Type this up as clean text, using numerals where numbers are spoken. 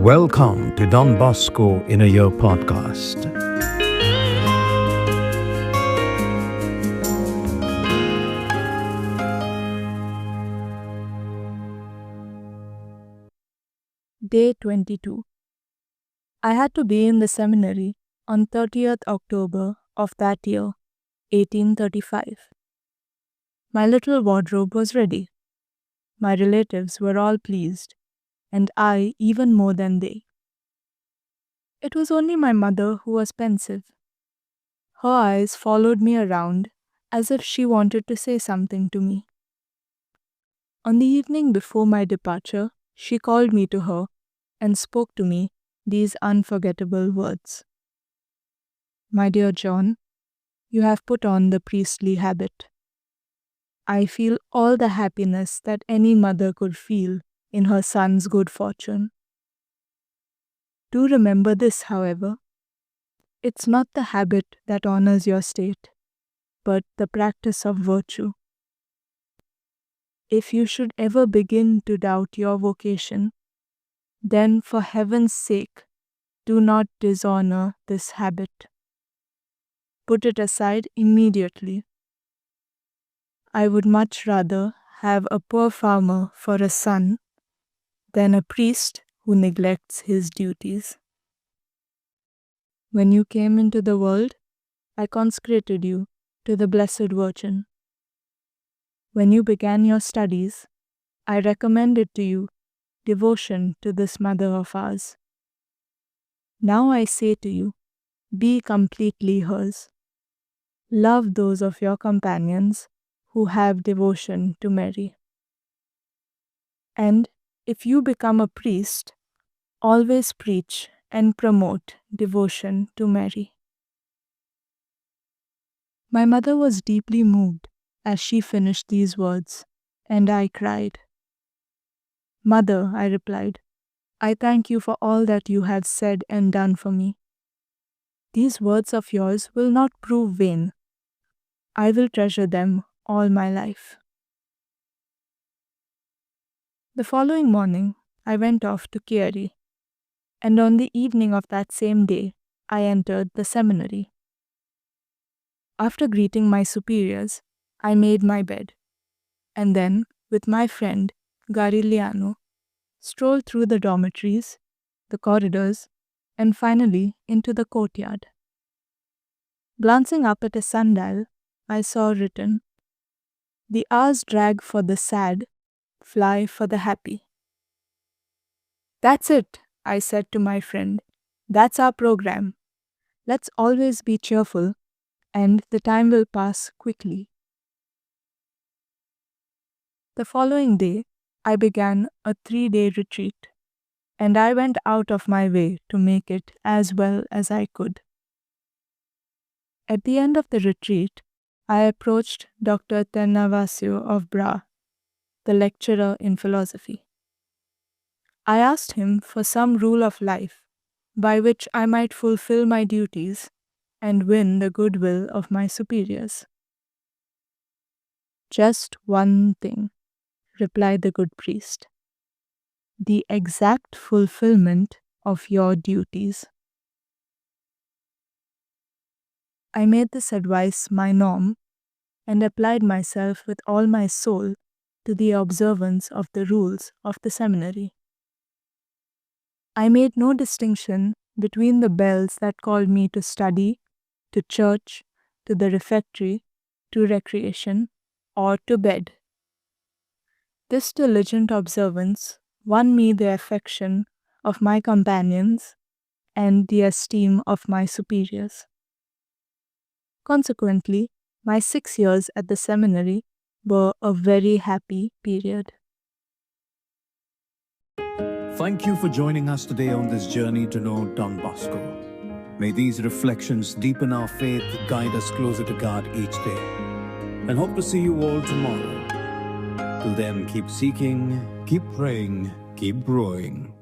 Welcome to Don Bosco in a Year podcast. Day 22. I had to be in the seminary on 30th October of that year, 1835. My little wardrobe was ready. My relatives were all pleased, and I even more than they. It was only my mother who was pensive. Her eyes followed me around as if she wanted to say something to me. On the evening before my departure, she called me to her and spoke to me these unforgettable words. My dear John, you have put on the priestly habit. I feel all the happiness that any mother could feel in her son's good fortune. Do remember this, however. It's not the habit that honors your state, but the practice of virtue. If you should ever begin to doubt your vocation, then for heaven's sake, do not dishonor this habit. Put it aside immediately. I would much rather have a poor farmer for a son than a priest who neglects his duties. When you came into the world, I consecrated you to the Blessed Virgin. When you began your studies, I recommended to you devotion to this Mother of ours. Now I say to you, be completely hers. Love those of your companions who have devotion to Mary. And if you become a priest, always preach and promote devotion to Mary. My mother was deeply moved as she finished these words, and I cried. Mother, I replied, I thank you for all that you have said and done for me. These words of yours will not prove vain. I will treasure them all my life. The following morning, I went off to Chieri, and on the evening of that same day, I entered the seminary. After greeting my superiors, I made my bed, and then, with my friend Garigliano, strolled through the dormitories, the corridors, and finally into the courtyard. Glancing up at a sundial, I saw written, "The hours drag for the sad, fly for the happy." That's it, I said to my friend. That's our program. Let's always be cheerful, and the time will pass quickly. The following day, I began a 3-day retreat, and I went out of my way to make it as well as I could. At the end of the retreat, I approached Dr. Ternavasio of Bra, the lecturer in philosophy. I asked him for some rule of life by which I might fulfill my duties and win the goodwill of my superiors. Just one thing, replied the good priest. The exact fulfillment of your duties. I made this advice my norm and applied myself with all my soul to the observance of the rules of the seminary. I made no distinction between the bells that called me to study, to church, to the refectory, to recreation, or to bed. This diligent observance won me the affection of my companions and the esteem of my superiors. Consequently, my 6 years at the seminary were a very happy period. Thank you for joining us today on this journey to know Don Bosco. May these reflections deepen our faith, guide us closer to God each day, and hope to see you all tomorrow. Till then, keep seeking, keep praying, keep growing.